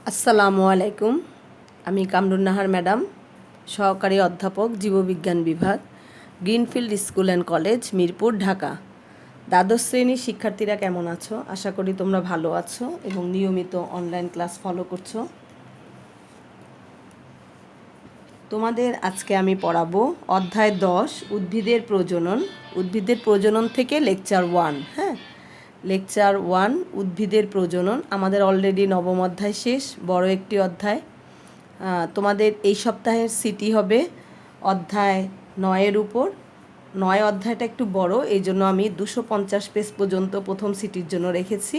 আসসালামু আলাইকুম। আমি কামরুন নাহার ম্যাডাম, সহকারী অধ্যাপক, জীববিজ্ঞান বিভাগ, greenfield school and college, Mirpur, Dhaka. দ্বাদশ শ্রেণীর শিক্ষার্থীরা কেমন আছো? আশা করি তোমরা ভালো আছো এবং নিয়মিত অনলাইন ক্লাস ফলো করছো। তোমাদের আজকে আমি পড়াবো অধ্যায় 10, উদ্ভিদের প্রজনন। উদ্ভিদের প্রজনন থেকে লেকচার 1। হ্যাঁ, লেকচার 1, উদ্ভিদের প্রজনন। আমাদের অলরেডি নবম অধ্যায় শেষ, বড় একটি অধ্যায়। তোমাদের এই সপ্তাহের সিটি হবে অধ্যায় 9-এর উপর। 9 অধ্যায়টা একটু বড়, এই জন্য আমি 250 পেজ পর্যন্ত প্রথম সিটির জন্য রেখেছি।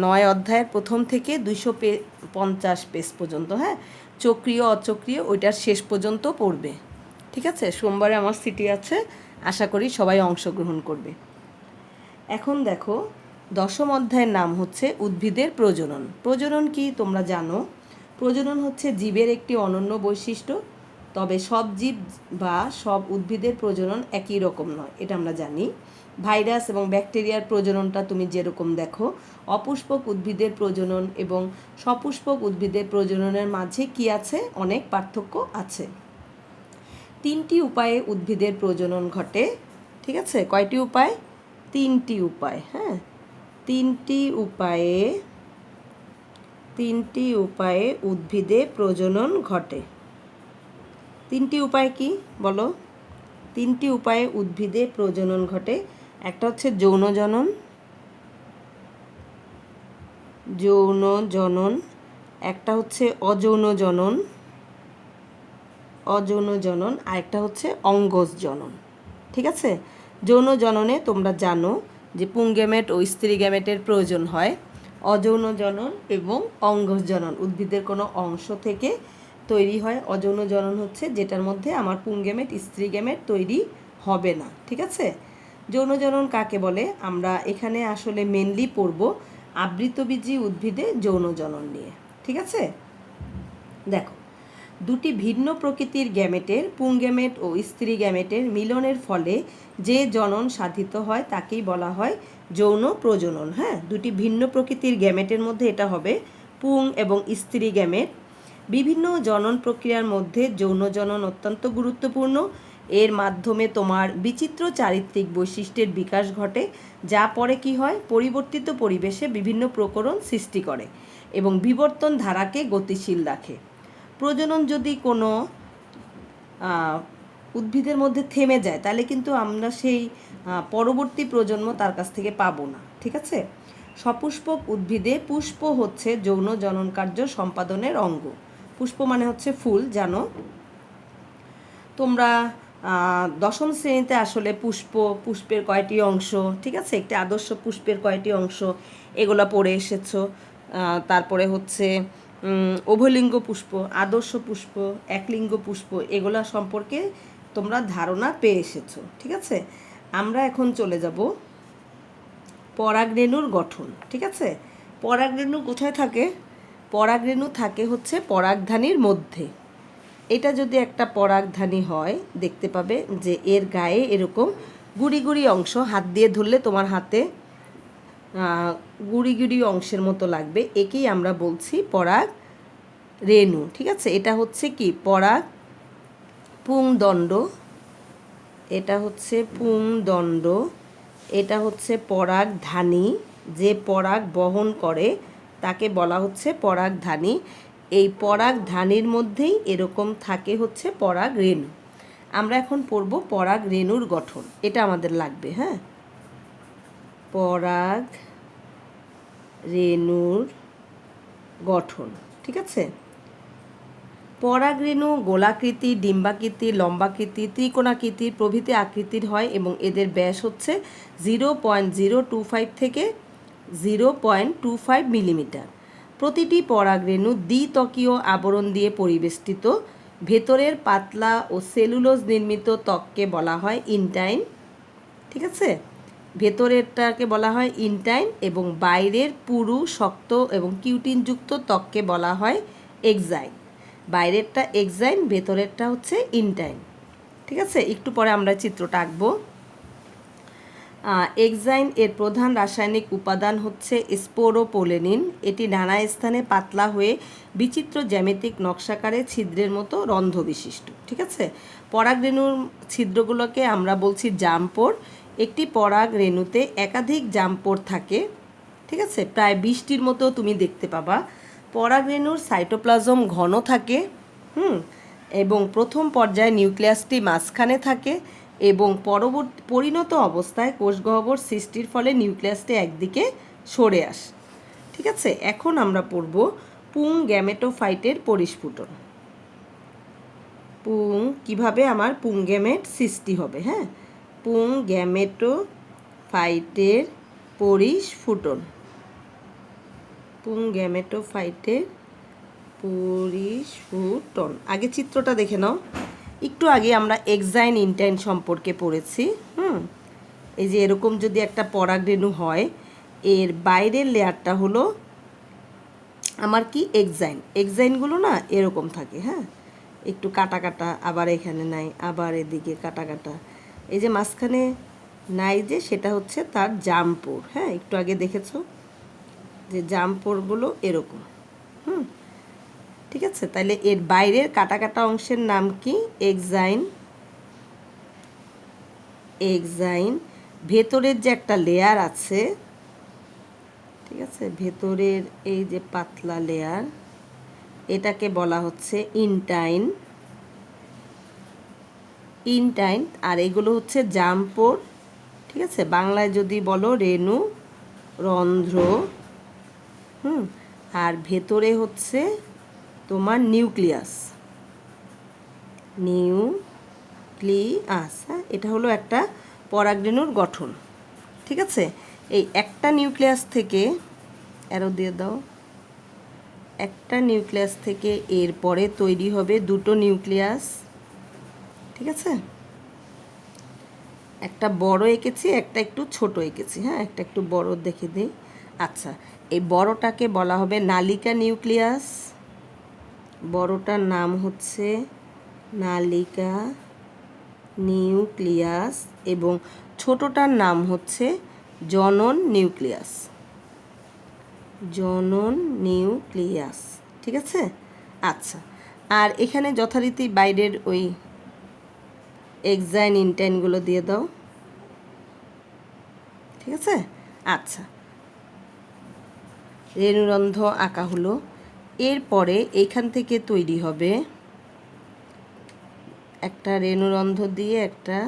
9 অধ্যায়ের প্রথম থেকে 250 পেজ পর্যন্ত। হ্যাঁ, চক্রীয় অচক্রীয় ওইটার শেষ পর্যন্ত পড়বে। ঠিক আছে, সোমবারে আমার সিটি আছে, আশা করি সবাই অংশগ্রহণ করবে। এখন দেখো, দশম অধ্যায়ের নাম হচ্ছে উদ্ভিদের প্রজনন। প্রজনন কি তোমরা জানো? প্রজনন হচ্ছে জীবের একটি অনন্য বৈশিষ্ট্য, তবে সব জীব বা সব উদ্ভিদের প্রজনন একই রকম নয়, এটা আমরা জানি। ভাইরাস এবং ব্যাকটেরিয়ার প্রজননটা তুমি যেরকম দেখো, অপুষ্পক উদ্ভিদের প্রজনন এবং সপুষ্পক উদ্ভিদের প্রজননের মাঝে কি আছে? অনেক পার্থক্য আছে। 3টি উপায়ে উদ্ভিদের প্রজনন ঘটে। ঠিক আছে, কয়টি উপায়? 3টি উপায়। হ্যাঁ, 3টি উপায়ে উদ্ভিদে প্রজনন ঘটে। 3টি উপায় কি বলো? 3টি উপায়ে উদ্ভিদে প্রজনন ঘটে। একটা হচ্ছে যৌন জনন, একটা হচ্ছে অযৌন জনন, আরেকটা হচ্ছে অঙ্গজ জনন। ঠিক আছে, যৌন জননে তোমরা জানো যে পুংগ্যামেট ও স্ত্রী গ্যামেটের প্রয়োজন হয়। অযৌন জনন এবং অঙ্গজ জনন উদ্ভিদের কোনো অংশ থেকে তৈরি হয়। অযৌন জনন হচ্ছে যেটার মধ্যে আমার পুংগ্যামেট স্ত্রী গ্যামেট তৈরি হবে না। ঠিক আছে, যৌন জনন কাকে বলে? আমরা এখানে আসলে মেনলি পড়ব আবৃতবীজী উদ্ভিদে যৌন জনন নিয়ে। ঠিক আছে, দেখো, দুটি ভিন্ন প্রকৃতির গ্যামেটের, পুংগ্যামেট ও স্ত্রী গ্যামেটের মিলনের ফলে যে জনন সাধিত হয় তাকেই বলা হয় যৌন প্রজনন। হ্যাঁ, দুটি ভিন্ন প্রকৃতির গ্যামেটের মধ্যে এটা হবে পুং এবং স্ত্রী গ্যামেট। বিভিন্ন জনন প্রক্রিয়ার মধ্যে যৌন জনন অত্যন্ত গুরুত্বপূর্ণ। এর মাধ্যমে তোমার বিচিত্র চারিত্রিক বৈশিষ্ট্যের বিকাশ ঘটে, যা পরে কি হয়? পরিবর্তিত পরিবেশে বিভিন্ন প্রকরণ সৃষ্টি করে এবং বিবর্তন ধারাকে গতিশীল রাখে। প্রজনন যদি কোনো উদ্ভিদের মধ্যে থেমে যায়, তাহলে কিন্তু আমরা সেই পরবর্তী প্রজন্ম তার কাছ থেকে পাবো না। ঠিক আছে, সপুষ্পক উদ্ভিদে পুষ্প হচ্ছে যৌন জনন কার্য সম্পাদনের অঙ্গ। পুষ্প মানে হচ্ছে ফুল, জানো তোমরা। দশম শ্রেণীতে আসলে পুষ্পের কয়টি অংশ, ঠিক আছে, একটি আদর্শ পুষ্পের কয়টি অংশ, এগুলো পড়ে এসেছো। তারপরে হচ্ছে উভয়লিঙ্গ পুষ্প, আদর্শ পুষ্প, একলিঙ্গ পুষ্প, এগুলা সম্পর্কে তোমরা ধারণা পেয়ে এসেছো। ঠিক আছে, আমরা এখন চলে যাব পরাগরেণুর গঠন। ঠিক আছে, পরাগরেণু কোথায় থাকে? পরাগরেণু থাকে হচ্ছে পরাগধানীর মধ্যে। এটা যদি একটা পরাগধানী হয়, দেখতে পাবে যে এর গায়ে এরকম গুড়ি গুড়ি অংশ, হাত দিয়ে ধরলে তোমার হাতে গুড়ি গুড়ি অংশের মতো লাগবে, একেই আমরা বলছি পরাগ রেণু। ঠিক আছে, এটা হচ্ছে কি? পরাগ পুংদণ্ড, এটা হচ্ছে পুংদণ্ড, এটা হচ্ছে পরাগধানী। যে পরাগ বহন করে তাকে বলা হচ্ছে পরাগধানী। এই পরাগধানীর মধ্যেই এরকম থাকে হচ্ছে পরাগ রেণু। আমরা এখন পড়ব পরাগ রেণুর গঠন, এটা আমাদের লাগবে। হ্যাঁ, পরাগ রেণুর গঠন। ঠিক আছে, পরাগরেণু গোলাকৃতি, ডিম্বাকৃতি, লম্বাকৃতি, ত্রিকোণাকৃতি প্রভৃতি আকৃতির হয় এবং এদের ব্যাস হচ্ছে 0.025 থেকে 0.25 মিলিমিটার। প্রতিটি পরাগরেণু দ্বিত্বকীয় আবরণ দিয়ে পরিবেষ্টিত। ভেতরের পাতলা ও সেলুলোজ নির্মিত ত্বককে বলা হয় ইনটাইন। ঠিক আছে, ভেতরেরটাকে বলা হয় ইনটাইন এবং বাইরের পুরু, শক্ত এবং কিউটিনযুক্ত ত্বককে বলা হয় এক্সাইন। বাইরেরটা এক্সাইন, ভেতরেরটা হচ্ছে ইনটাইন। ঠিক আছে, একটু পরে আমরা চিত্রটা আঁকবো। এক্সাইন এর প্রধান রাসায়নিক উপাদান হচ্ছে স্পোরোপোলেনিন। এটি নানা স্থানে পাতলা হয়ে বিচিত্র জ্যামিতিক নকশাকারে ছিদ্রের মতো রন্ধ্র বিশিষ্ট। ঠিক আছে, পরাগরেণুর ছিদ্রগুলোকে আমরা বলছি জামপোর। একটি পরাগরেণুতে একাধিক জামপোর থাকে। ঠিক আছে, প্রায় 20টির মতো তুমি দেখতে পাবা। পরাগরেণুর সাইটোপ্লাজম ঘন থাকে এবং প্রথম পর্যায়ে নিউক্লিয়াসটি মাঝখানে থাকে এবং পরিণত অবস্থায় কোষগহ্বর সৃষ্টির ফলে নিউক্লিয়াসটি একদিকে সরে আসে। ঠিক আছে, এখন আমরা পড়ব পুং গ্যামেটোফাইটের পরিস্ফুটন। কিভাবে আমার পুং গ্যামেট সৃষ্টি হবে। হ্যাঁ, পুং গ্যামেটোফাইটের পরিস্ফুটন। পুং গ্যামেটোফাইটের পরিস্ফুটন। আগে চিত্রটা দেখে নাও। একটু আগে আমরা এক্সাইন ইনটাইন সম্পর্কে পড়েছি। এই যে এরকম যদি একটা পরাগরেণু হয়, এর বাইরের লেয়ারটা হলো আমার কি এক্সাইন। এক্সাইনগুলো না এরকম থাকে। হ্যাঁ, একটু কাটা কাটা, আবার এখানে নাই, আবার এদিকে কাটা কাটা। এই যে মাঝখানে নাই যে, সেটা হচ্ছে তার জামপোর। হ্যাঁ, একটু আগে দেখেছো যে জামপোরগুলো এরকম। ঠিক আছে, তাহলে এর বাইরের কাটা কাটা অংশের নাম কি? এক্সাইন। এক্সাইন ভেতরের যে একটা লেয়ার আছে, ঠিক আছে, ভেতরের এই যে পাতলা লেয়ার, এটাকে বলা হচ্ছে ইনটাইন। ইনটাইন। আর এগুলো হচ্ছে জামপোর। ঠিক আছে, বাংলায় যদি বলো রেণু রন্ধ্র। আর ভেতরে হচ্ছে তোমার নিউক্লিয়াস। নিউক্লিয়াস। হ্যাঁ, এটা হলো একটা পরাগরেণুর গঠন। ঠিক আছে, এই একটা নিউক্লিয়াস থেকে, অ্যারো দিয়ে দাও, একটা নিউক্লিয়াস থেকে এরপরে তৈরি হবে দুটো নিউক্লিয়াস। ঠিক আছে, একটা বড় এঁকেছি, একটা একটু ছোট এঁকেছি। হ্যাঁ, একটা একটু বড় দেখে দিই। আচ্ছা, এই বড়টাকে বলা হবে নালিকা নিউক্লিয়াস। বড়টার নাম হচ্ছে নালিকা নিউক্লিয়াস এবং ছোটটার নাম হচ্ছে জনন নিউক্লিয়াস। জনন নিউক্লিয়াস। ঠিক আছে, আচ্ছা। আর এখানে যথারীতি বাইরের ওই এক্সাইন ইনটাইনগুলো দিয়ে দাও। ঠিক আছে, আচ্ছা, রেণুরন্ধ্র আঁকা হলো। এরপরে এইখান থেকে তৈরি হবে একটা রেণুরন্ধ্র দিয়ে একটা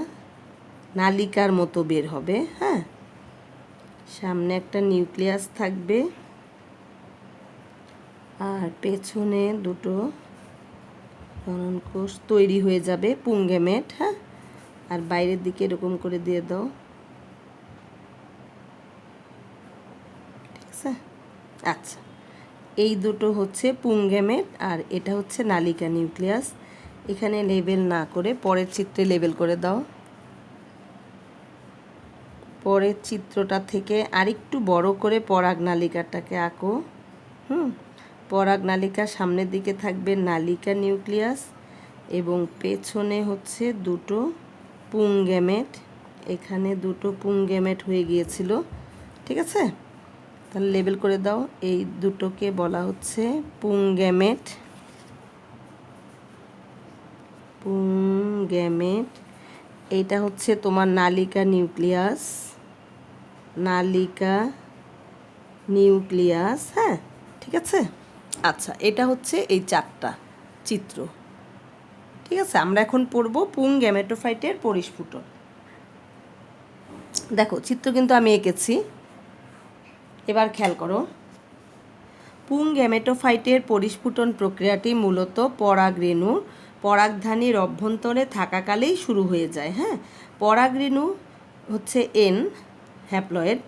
নালিকার মতো বের হবে। হ্যাঁ, সামনে একটা নিউক্লিয়াস থাকবে আর পেছনে দুটো জনন কোষ তৈরি হয়ে যাবে, পুং গ্যামেট। হ্যাঁ, আর বাইরের দিকে এরকম করে দিয়ে দাও। ঠিক আছে, আচ্ছা, এই দুটো হচ্ছে পুং গ্যামেট আর এটা হচ্ছে নালিকা নিউক্লিয়াস। এখানে লেবেল না করে পরের চিত্রে লেবেল করে দাও। পরের চিত্রটা থেকে আরেকটু বড় করে পরাগ নালিকাটাকে আঁকো। পরাগ নালিকার সামনের দিকে থাকবে নালিকা নিউক্লিয়াস এবং পেছনে হচ্ছে দুটো পুং গ্যামেট। এখানে দুটো পুং গ্যামেট হয়ে গিয়েছিল। ঠিক আছে, তাহলে লেবেল করে দাও। এই দুটোকে বলা হচ্ছে পুং গ্যামেট। পুং গ্যামেট। এইটা হচ্ছে তোমার নালিকা নিউক্লিয়াস। নালিকা নিউক্লিয়াস। হ্যাঁ, ঠিক আছে, আচ্ছা, এটা হচ্ছে এই চারটা চিত্র। ঠিক আছে, আমরা এখন পড়ব পুং গ্যামেটোফাইটের পরিস্ফুটন। দেখো, চিত্র কিন্তু আমি এঁকেছি, এবার খেয়াল করো। পুং গ্যামেটোফাইটের পরিস্ফুটন প্রক্রিয়াটি মূলত পরাগরেণু পরাগধানীর অভ্যন্তরে থাকাকালেই শুরু হয়ে যায়। হ্যাঁ, পরাগরেণু হচ্ছে এন হ্যাপ্লয়েড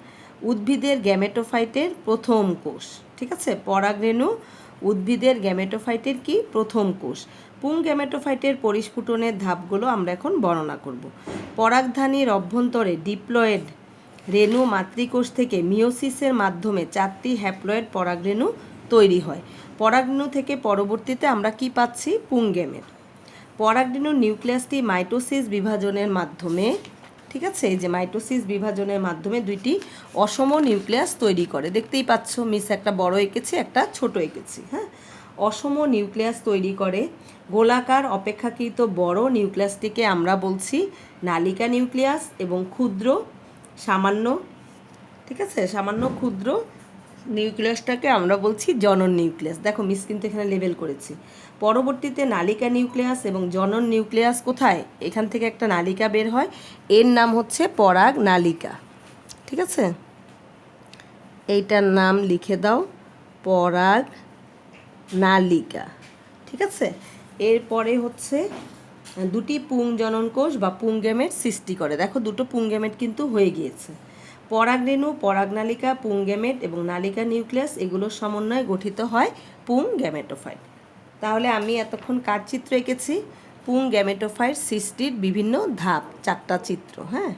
উদ্ভিদের গ্যামেটোফাইটের প্রথম কোষ। ঠিক আছে, পরাগরেণু উদ্ভিদের গ্যামেটোফাইটের কি প্রথম কোষ। পুং গ্যামেটোফাইটের পরিস্ফুটনের ধাপগুলো আমরা এখন বর্ণনা করব। পরাগধানীর অভ্যন্তরে ডিপ্লয়েড রেণু মাতৃকোষ থেকে মিওসিসের মাধ্যমে 4টি হ্যাপ্লয়েড পরাগরেণু তৈরি হয়। পরাগরেণু থেকে পরবর্তীতে আমরা কি পাচ্ছি? পুং গ্যামেট। পরাগরেণুর নিউক্লিয়াসটি মাইটোসিস বিভাজনের মাধ্যমে, ঠিক আছে, এই যে মাইটোসিস বিভাজনের মাধ্যমে দুইটি অসম নিউক্লিয়াস তৈরি করে। দেখতেই পাচ্ছ মিস একটা বড় এঁকেছি, একটা ছোট এঁকেছি। হ্যাঁ, অসম নিউক্লিয়াস তৈরি করে গোলাকার অপেক্ষাকৃত বড় নিউক্লিয়াসটিকে আমরা বলছি নালিকা নিউক্লিয়াস, এবং ক্ষুদ্র সামান্য, ঠিক আছে, সামান্য ক্ষুদ্র নিউক্লিয়াসটাকে আমরা বলছি জনন নিউক্লিয়াস। দেখো মিস কিন্তু এখানে লেবেল করেছি। পরবর্তীতে নালিকা নিউক্লিয়াস এবং জনন নিউক্লিয়াস কোথায়, এখান থেকে একটা নালিকা বের হয়, এর নাম হচ্ছে পরাগ নালিকা। ঠিক আছে, এইটার নাম লিখে দাও পরাগ নালিকা। ঠিক আছে, এরপরে হচ্ছে দুটি পুংজনন কোষ বা পুংগেমেট সৃষ্টি করে। দেখো দুটো পুংগেমেট কিন্তু হয়ে গিয়েছে। পরাগরেণু, পরাগনালিকা, পুংগেমেট এবং নালিকা নিউক্লিয়াস এগুলোর সমন্বয়ে গঠিত হয় পুংগ্যামেটোফাইট। তাহলে আমি এতক্ষণ কার চিত্র এঁকেছি? পুংগ্যামেটোফাইট সৃষ্টির বিভিন্ন ধাপ, 4টা চিত্র। হ্যাঁ,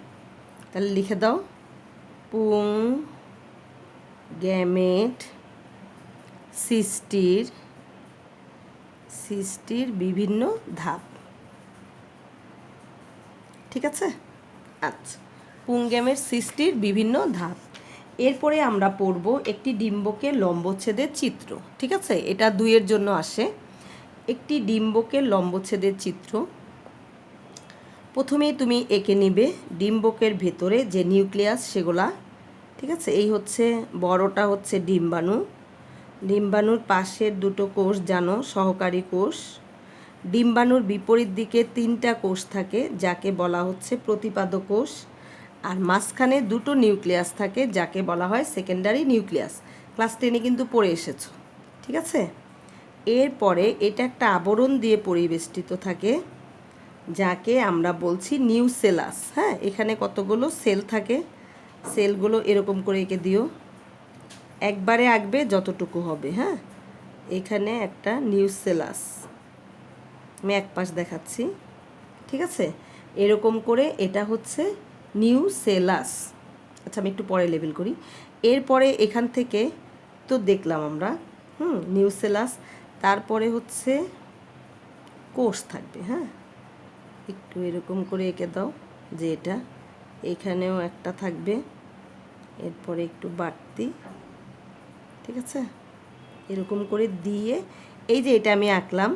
তাহলে লিখে দাও পুংগ্যামেট সৃষ্টির বিভিন্ন ধাপ। ঠিক আছে, আচ্ছা, পুংগেমের সৃষ্টির বিভিন্ন ধাপ। এরপরে আমরা পড়ব একটি ডিম্বকের লম্বচ্ছেদের চিত্র। ঠিক আছে, এটা 2-এর জন্য আসে। একটি ডিম্বকের লম্বচ্ছেদের চিত্র প্রথমেই তুমি এঁকে নিবে ডিম্বকের ভেতরে যে নিউক্লিয়াস সেগুলা। ঠিক আছে, এই হচ্ছে বড়টা হচ্ছে ডিম্বাণু। ডিম্বাণুর পাশের দুটো কোষ জানো সহকারী কোষ। ডিম্বাণুর বিপরীত দিকে 3টা কোষ থাকে যাকে বলা হচ্ছে প্রতিপাদ কোষ, আর মাঝখানে দুটো নিউক্লিয়াস থাকে যাকে বলা হয় সেকেন্ডারি নিউক্লিয়াস। ক্লাস 10-এ কিন্তু পড়ে এসেছো। ঠিক আছে, এরপরে এটা একটা আবরণ দিয়ে পরিবেষ্টিত থাকে যাকে আমরা বলছি নিউসেলাস। হ্যাঁ, এখানে কতগুলো সেল থাকে, সেলগুলো এরকম করে এঁকে দিও, একবারে আঁকবে যতটুকু হবে। হ্যাঁ, এখানে একটা নিউসেলাস, আমি এক পাশ দেখাচ্ছি। ঠিক আছে, এরকম করে এটা হচ্ছে নিউসেলাস। আচ্ছা, আমি একটু পরে লেবেল করি। এরপরে এখান থেকে তো দেখলাম আমরা নিউসেলাস, তারপরে হচ্ছে কোষ থাকবে। হ্যাঁ, একটু এরকম করে এঁকে দাও যে এটা, এখানেও একটা থাকবে, এরপরে একটু বাড়তি। ঠিক আছে, এরকম করে দিয়ে এই যে এটা আমি আঁকলাম,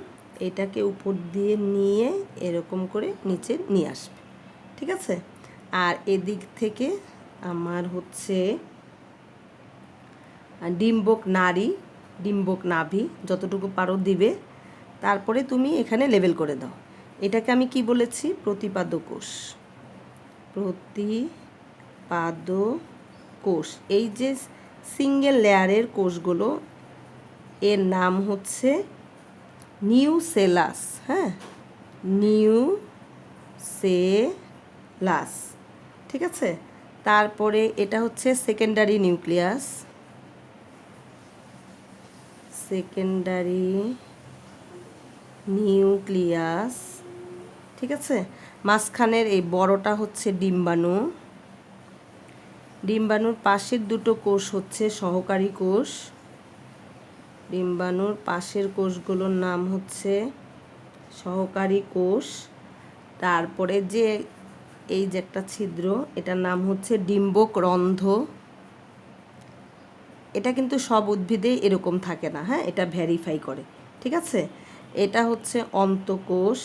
এটাকে উপর দিয়ে নিয়ে এরকম করে নিচে নিয়ে আসবে। ঠিক আছে, আর এদিক থেকে আমার হচ্ছে ডিম্বক নাড়ি, ডিম্বক নাভি যতটুকু পারো দিবে। তারপরে তুমি এখানে লেবেল করে দাও। এটাকে আমি কি বলেছি? প্রতিপাদ কোষ। প্রতিপাদ কোষ, এই যে সিঙ্গেল লেয়ারের কোষগুলো এর নাম হচ্ছে নিউসেলাস। হ্যাঁ, নিউসেলাস। ঠিক আছে, তারপরে এটা হচ্ছে সেকেন্ডারি নিউক্লিয়াস। Secondary nucleus. ঠিক আছে, মাঝখানের এই বড়টা হচ্ছে ডিম্বাণু। ডিম্বাণুর পাশের দুটো কোষ হচ্ছে সহকারী কোষ। ডিম্বাণুর পাশের কোষগুলোর নাম হচ্ছে সহকারী কোষ। তারপরে যে এই যে একটা ছিদ্র, এটার নাম হচ্ছে ডিম্বক রন্ধ্র। এটা কিন্তু সব উদ্ভিদে এরকম থাকে না। হ্যাঁ, এটা ভ্যারিফাই করে। ঠিক আছে, এটা হচ্ছে অন্তঃকোষ।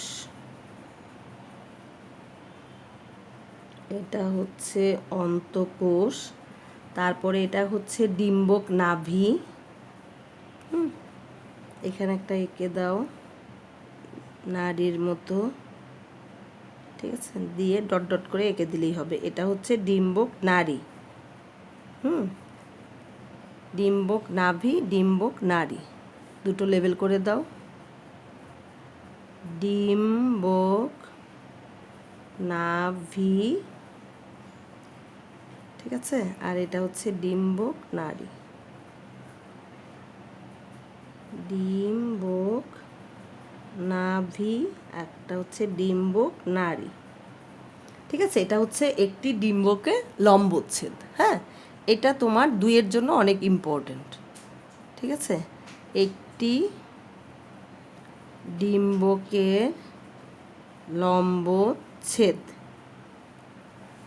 এটা হচ্ছে অন্তঃকোষ। তারপরে এটা হচ্ছে ডিম্বক নাভি। এখানে একটা এঁকে দাও নাড়ির মতো। ঠিক আছে, দিয়ে ডট ডট করে এঁকে দিলেই হবে। এটা হচ্ছে ডিম্বক নাড়ি। ডিম্বক নাভি, ডিম্বক নাড়ি দুটো লেবেল করে দাও। ডিম্বক নাভি। ঠিক আছে, আর এটা হচ্ছে ডিম্বক নাড়ি। ডিম্বক নাভি, একটা হচ্ছে ডিম্বক নাড়ি। ঠিক আছে, এটা হচ্ছে একটি ডিম্বকের লম্বচ্ছেদ। হ্যাঁ, এটা তোমার 2-এর জন্য অনেক ইম্পর্ট্যান্ট। ঠিক আছে, একটি ডিম্বকের লম্বচ্ছেদ।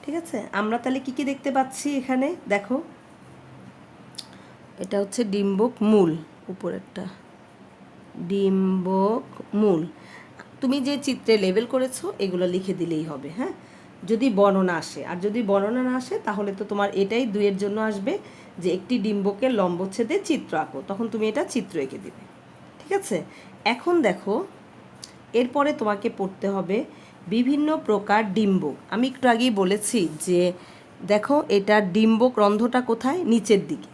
ঠিক আছে, আমরা তাহলে কি কি দেখতে পাচ্ছি এখানে দেখো, এটা হচ্ছে ডিম্বক মূল, উপরেরটা ডিম্বক মূল। তুমি যে চিত্রে লেবেল করেছো এগুলো লিখে দিলেই হবে। হ্যাঁ, যদি বর্ণনা আসে, আর যদি বর্ণনা না আসে তাহলে তো তোমার এটাই 2-এর জন্য আসবে যে একটি ডিম্বকের লম্বচ্ছেদে চিত্র আঁকো, তখন তুমি এটা চিত্র এঁকে দিবে। ঠিক আছে, এখন দেখো এরপরে তোমাকে পড়তে হবে বিভিন্ন প্রকার ডিম্বক। আমি একটু আগেই বলেছি যে দেখো এটা ডিম্বক রন্ধ্রটা কোথায়, নিচের দিকে।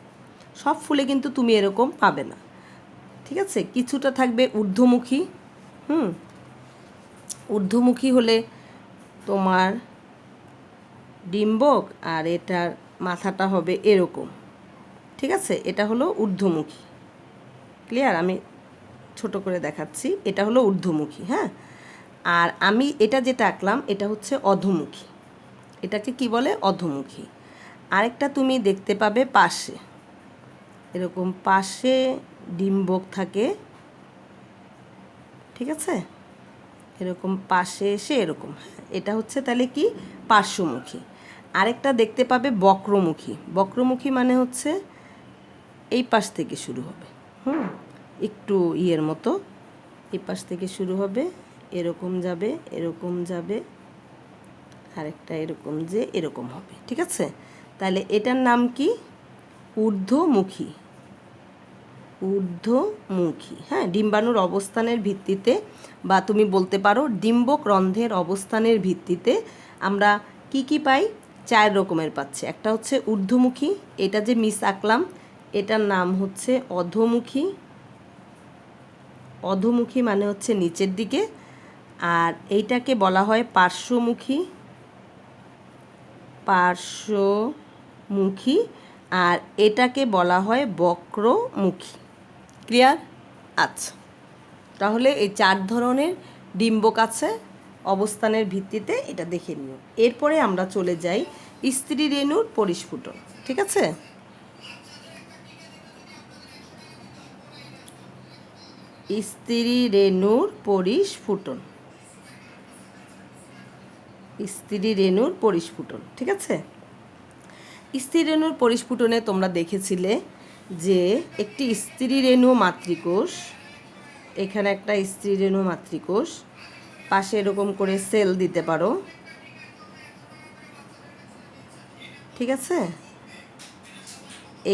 সব ফুলে কিন্তু তুমি এরকম পাবে না। ঠিক আছে, কিছুটা থাকবে ঊর্ধ্বমুখী। ঊর্ধ্বমুখী হলে তোমার ডিম্বক, আর এটার মাথাটা হবে এরকম। ঠিক আছে, এটা হলো ঊর্ধ্বমুখী। ক্লিয়ার? আমি ছোট করে দেখাচ্ছি, এটা হলো ঊর্ধ্বমুখী। হ্যাঁ, আর আমি এটা যেটা আঁকলাম এটা হচ্ছে অধোমুখী। এটাকে কি বলে? অধোমুখী। আরেকটা তুমি দেখতে পাবে পাশে, এরকম পাশে ডিম্বক থাকে। ঠিক আছে, এরকম পাশে এসে এরকম, এটা হচ্ছে তাহলে কি? পার্শ্বমুখী। আরেকটা দেখতে পাবে বক্রমুখী। বক্রমুখী মানে হচ্ছে এই পাশ থেকে শুরু হবে, একটু ইয়ের মতো, এই পাশ থেকে শুরু হবে, এরকম যাবে, এরকম যাবে, আরেকটা এরকম যে এরকম হবে। ঠিক আছে, তাহলে এটার নাম কি? ঊর্ধ্বমুখী। ঊর্ধ্বমুখী। হ্যাঁ, ডিম্বাণুর অবস্থানের ভিত্তিতে, বা তুমি বলতে পারো ডিম্বক রন্ধ্রের অবস্থানের ভিত্তিতে আমরা কি কি পাই? 4 রকমের পাচ্ছি। একটা হচ্ছে ঊর্ধ্বমুখী, এটা যে মিস আঁকলাম এটার নাম হচ্ছে অধোমুখী। অধোমুখী মানে হচ্ছে নিচের দিকে। আর এইটাকে বলা হয় পার্শ্বমুখী। পার্শ্বমুখী। আর এটাকে বলা হয় বক্রমুখী। ক্লিয়ার? আচ্ছা, তাহলে এই 4 ধরনের ডিম্বক আছে অবস্থানের ভিত্তিতে, এটা দেখে নিও। এরপরে আমরা চলে যাই স্ত্রী রেণুর পরিস্ফুটন। ঠিক আছে, স্ত্রী রেণুর পরিস্ফুটন। স্ত্রী রেণুর পরিস্ফুটন। ঠিক আছে, স্ত্রী রেণুর পরিস্ফুটনে তোমরা দেখেছিলে যে একটি স্ত্রী রেণু মাতৃকোষ, এখানে একটা স্ত্রী রেণু মাতৃকোষ, পাশে এরকম করে সেল দিতে পারো। ঠিক আছে,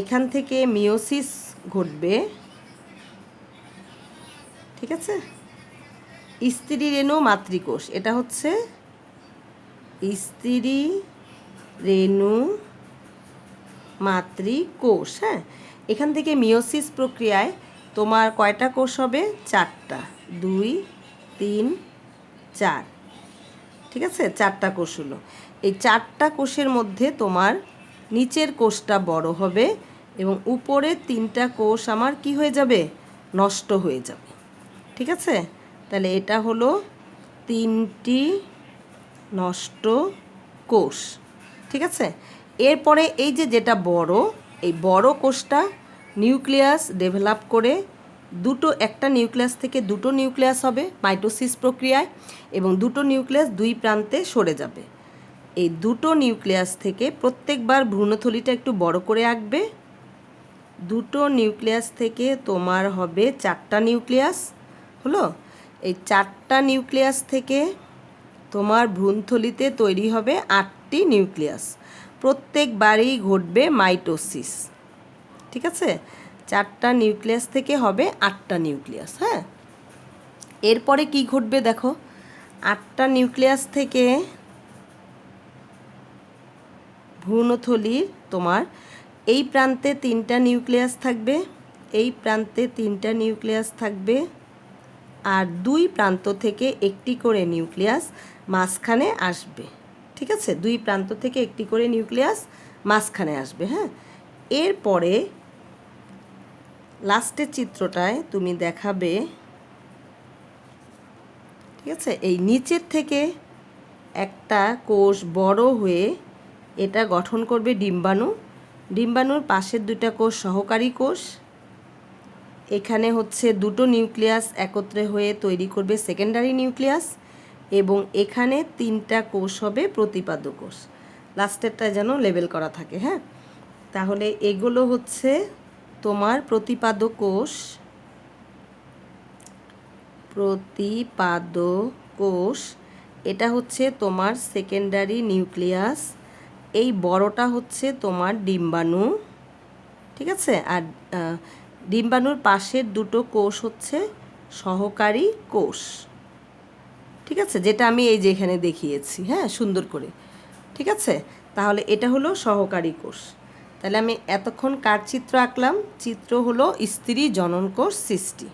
এখান থেকে মিওসিস ঘটবে। ঠিক আছে, স্ত্রী রেণু মাতৃকোষ, এটা হচ্ছে স্ত্রী রেণু মাতৃকোষ। হ্যাঁ, এখান থেকে মিওসিস প্রক্রিয়ায় তোমার কয়টা কোষ হবে? 4টা। 2, 3, 4। ঠিক আছে, 4টা কোষ হলো। এই 4টা কোষের মধ্যে তোমার নিচের কোষটা বড় হবে এবং উপরে 3টা কোষ আমার কি হয়ে যাবে? নষ্ট হয়ে যাবে। ঠিক আছে, তাহলে এটা হলো 3টি নষ্ট কোষ। ঠিক আছে, এরপরে এই যে যেটা বড়, এই বড় কোষটা নিউক্লিয়াস ডেভেলপ করে একটা নিউক্লিয়াস থেকে 2টো নিউক্লিয়াস হবে মাইটোসিস প্রক্রিয়ায়, এবং 2টো নিউক্লিয়াস 2 প্রান্তে সরে যাবে। এই 2টো নিউক্লিয়াস থেকে প্রত্যেকবার ভ্রূণথলিটা একটু বড় করে আঁকবে। 2টো নিউক্লিয়াস থেকে তোমার হবে 4টা নিউক্লিয়াস হলো। এই 4টা নিউক্লিয়াস থেকে তোমার ভ্রূণথলিতে তৈরি হবে 8টি নিউক্লিয়াস। প্রত্যেকবারই ঘটবে মাইটোসিস। ঠিক আছে, 4টা নিউক্লিয়াস থেকে হবে 8টা নিউক্লিয়াস। হ্যাঁ, এরপরে কি ঘটবে দেখো, 8টা নিউক্লিয়াস থেকে ভ্রূণথলির তোমার এই প্রান্তে 3টা নিউক্লিয়াস থাকবে, এই প্রান্তে 3টা নিউক্লিয়াস থাকবে, আর 2 প্রান্ত থেকে একটি করে নিউক্লিয়াস মাঝখানে আসবে। ঠিক আছে, 2 প্রান্ত থেকে একটি করে নিউক্লিয়াস মাঝখানে আসবে। হ্যাঁ, এরপরে লাস্টের চিত্রটায় তুমি দেখাবে, ঠিক আছে, এই নিচের থেকে একটা কোষ বড় হয়ে এটা গঠন করবে ডিম্বাণু। ডিম্বাণুর পাশের 2টা কোষ সহকারী কোষ। এখানে হচ্ছে 2টো নিউক্লিয়াস একত্রে হয়ে তৈরি করবে সেকেন্ডারি নিউক্লিয়াস, এবং এখানে 3টা কোষ হবে প্রতিপাদ্য কোষ। লাস্টেরটায় যেন লেবেল করা থাকে। হ্যাঁ, তাহলে এগুলো হচ্ছে তোমার প্রতিপাদ্য কোষ, এটা হচ্ছে তোমার সেকেন্ডারি নিউক্লিয়াস, এই বড়টা হচ্ছে তোমার ডিম্বাণু, ঠিক আছে। আর ডিম্বাণুর পাশের দুটো কোষ হচ্ছে সহকারী কোষ, ঠিক আছে, যেটা আমি এই যে এখানে দেখিয়েছি, হ্যাঁ, সুন্দর করে, ঠিক আছে। তাহলে এটা হলো সহকারী কোষ। তাহলে আমি এতক্ষণ কার চিত্র আঁকলাম? চিত্র হলো স্ত্রী জনন কোষ সৃষ্টি,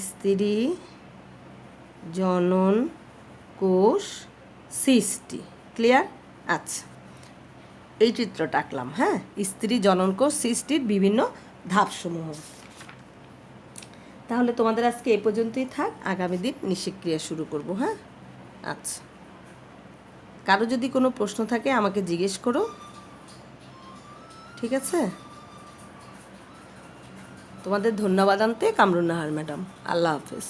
স্ত্রী জনন কোষ সৃষ্টি। ক্লিয়ার? আচ্ছা, এই চিত্রটা আঁকলাম। হ্যাঁ, স্ত্রী জনন কোষ সৃষ্টির বিভিন্ন ধাপসমূহ। তাহলে তোমাদের আজকে এ পর্যন্তই থাক, আগামী দিন নিষেক্রিয়া শুরু করব। হ্যাঁ, আচ্ছা, কারো যদি কোনো প্রশ্ন থাকে আমাকে জিজ্ঞেস করো, ঠিক আছে। তোমাদের ধন্যবাদ আনতে কামরুন নাহার ম্যাডাম। আল্লাহ হাফেজ।